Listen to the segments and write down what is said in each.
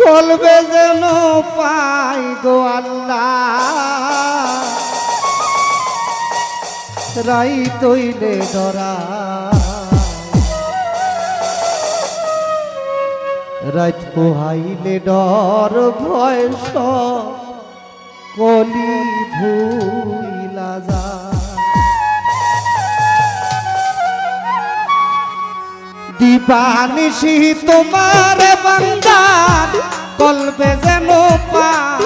বলবে যেন পাই গো আল্লাহ রাই তৈলে ডরা রাত পোহাইলে ডর ভয় কলি ভুইলা যা দিবানিশি তোমার বান্দার কলবে যেন পায়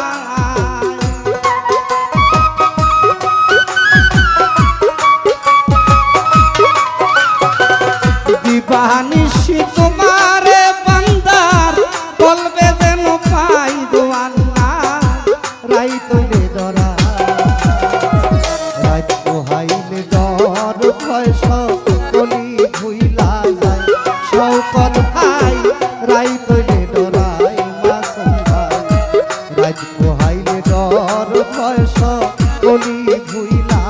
দিবানিশি তোমার বান্দার কলবে যেন পাই গো আল্লাহ রাই তৈলে ডরা রাত পোহাইলে ডর ভয় কলি ভুইলা যায় শৌকত ভাই রাই তৈলে ডরাই মাসুম ভাই রাত পোহাইলে ডর ভয় কলি ভুইলা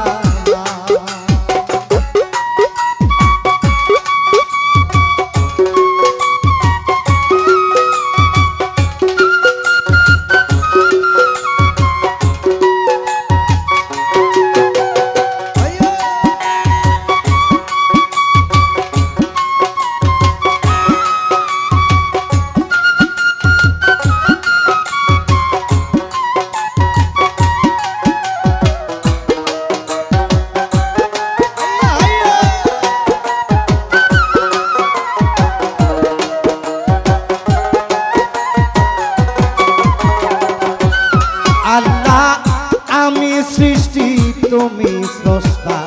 আমি সৃষ্টি তুমি স্রষ্টা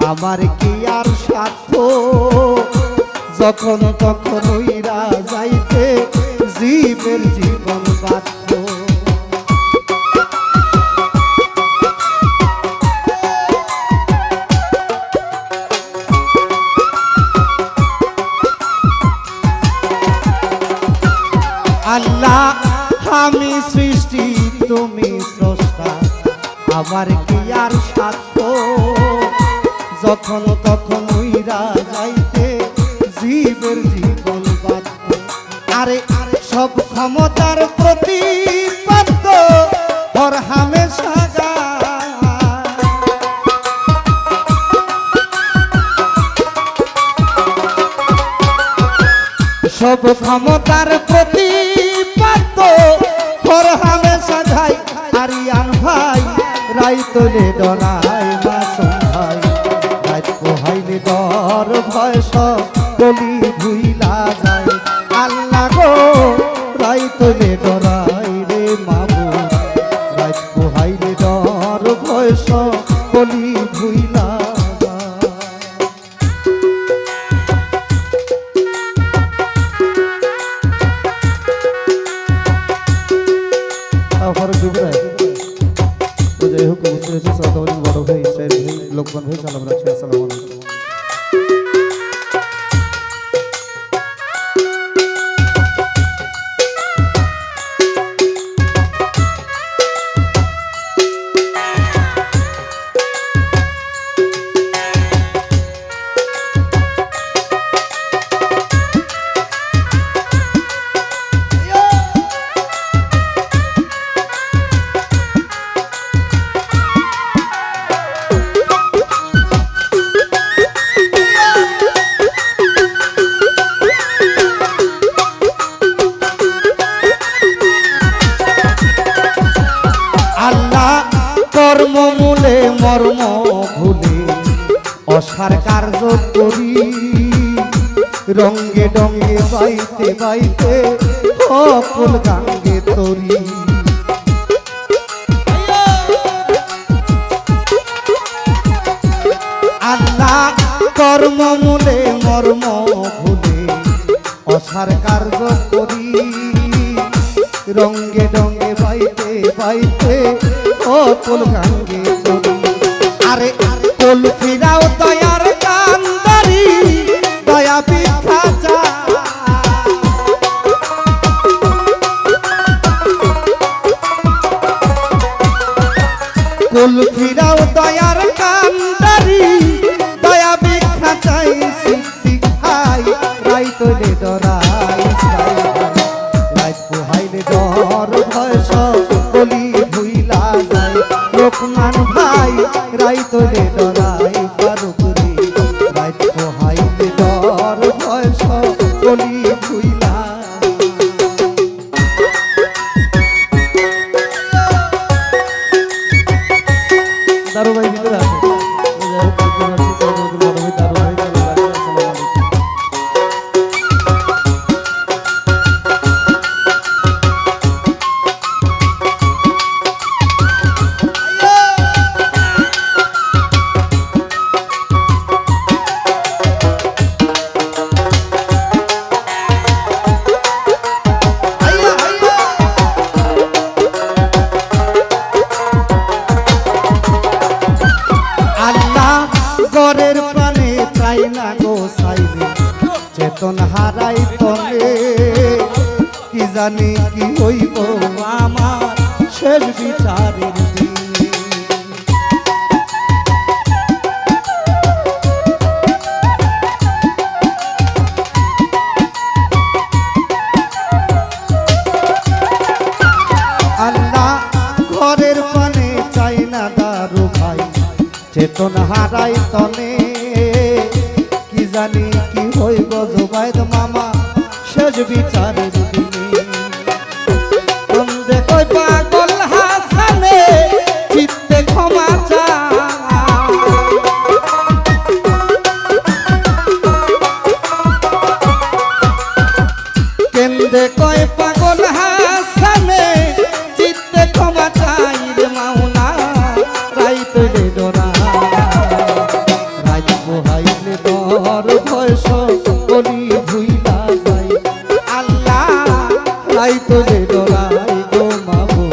আমার কি আর স্বার্থ যখন তখন উইরা যাইতে জীবের জীবন বাধ্য আল্লাহ আমি সৃষ্টি তুমি স্রষ্টা আমার কি আর সাধ্য যখন তখন উইরা যাইতে জীবের জীবন বাধ্য আরে সব ক্ষমতার প্রতিপাদ্য হর হামেশা সব ক্ষমতার প্রতিপাদ্য হর হামেশা যাই আরিয়ান ভাই রাই তোলে ডরাই মাসুম ভাই রাত পোহাইলে ডর ভয় কলি ভুইলা যায় আল্লাহ গো রাই তোলে ডরাই রে মাবুদ রাত পোহাইলে ডর ভয় কলি ভুইলা যাই হোক বড় ভাই লোকমান ভাই সালাম রাখছি আসসালামু আলাইকুম কর্মমূলে মর্ম ভুলে অসার কার্য করি রঙ্গে ডঙ্গে বাইতে বাইতে অকুল গাঙ্গে তরি আল্লাহ কর্মমূলে মর্ম ভুলে অসার কার্য করি রঙ্গে ডঙ্গে বাইতে বাইতে অকুল গাঙ্গে তরি আরে কুল ফিরাও দয়ার কান্দারি দয়া ভিক্ষা চা কুল ফিরাও দয়ার কান্দারি দয়া ভিক্ষা চাই সিদ্ধি খাই রাই তোলে ডরাই রাত পোহাইলে ডর ভয় সকলি ভুইলা দারু ভাই ভিতরে আছে গরের প্রাণে চাই না গো সাইলে চেতন হারাই তলে কি জানি কি হইব আমার শেষ বিচারের দিনে আল্লাহ ঘরের প্রাণে চাই না দারু ভাই চেতন হারাই তনে কি জানি কি হইব জুবাইদ মামা শেষ বিচারের দিনে কই পাগল হাসানে চিত্তে ক্ষমা কেন্দ্রে কয় পাগল হাসানে চিত্তে ক্ষমা চাই রে মাওলা রাইত রে ডরা ডর ভয় সকলি ভুইলা যাই আল্লাহ রাইত যে ডরাই গো মাবু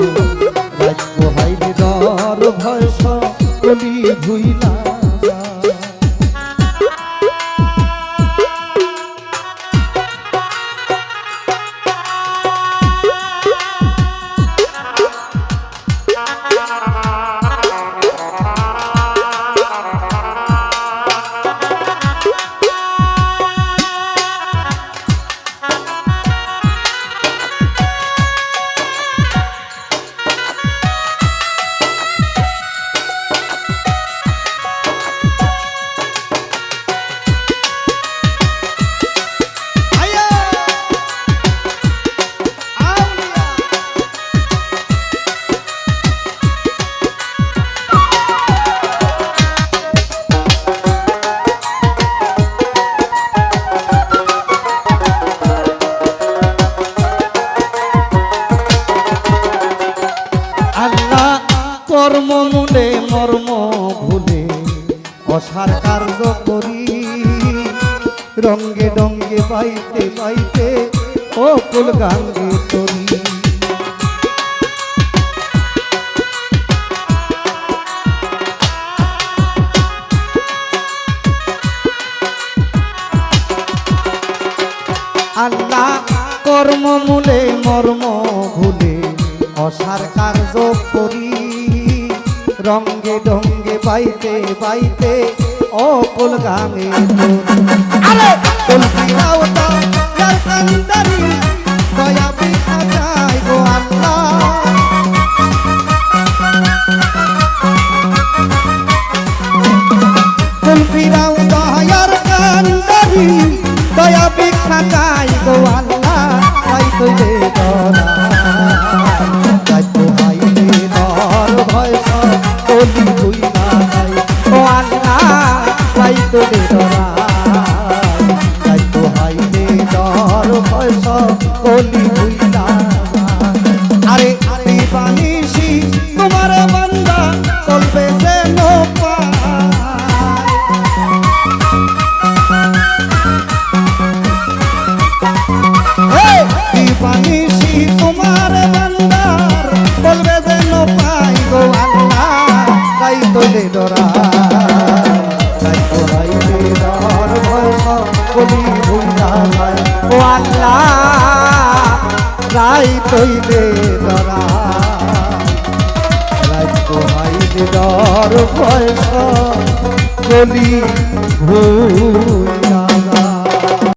রাত পোহাইলে ডর ভয় সকলি ভুইলা কর্ম মূলে মর্ম ভুলে অসার কার্য করি রঙ্গে ডঙ্গে বাইতে বাইতে ও কুল গাঙ্গে তরি আল্লাহ কর্ম মূলে মর্ম ভুলে অসার কার্য করি রঙ্গে ডঙ্গে বাইতে বাইতে ও কুল গাঙ্গে আরে কুল ফিরাও তো যার কান্দারি দয়া বিনা চাই গো আল্লাহ কুল ফিরাও দয়ার কান্দারি দয়া বিনা চাই গো আল্লাহ তাই তো রে ডরা তাই তো হাইলে ডর ভয় সকলি ভুইলা যাই ও আল্লাহ তাই তো রে ডরা তাই তো হাইলে ডর ভয় সকলি ভুইলা আরে আরে বানিসি তোমার বান্দা চলবে যেন বানিসি তোমার বান্দার বলবে যেন পাই গো আল্লাহ তাই তো রে ডরা তাই তো হাইলে ডর ভয় সকলি ভুইলা যাই ও আল্লাহ তাই তো রে ডরা তাই তো হাইলে ডর ভয় সকলি ভুইলা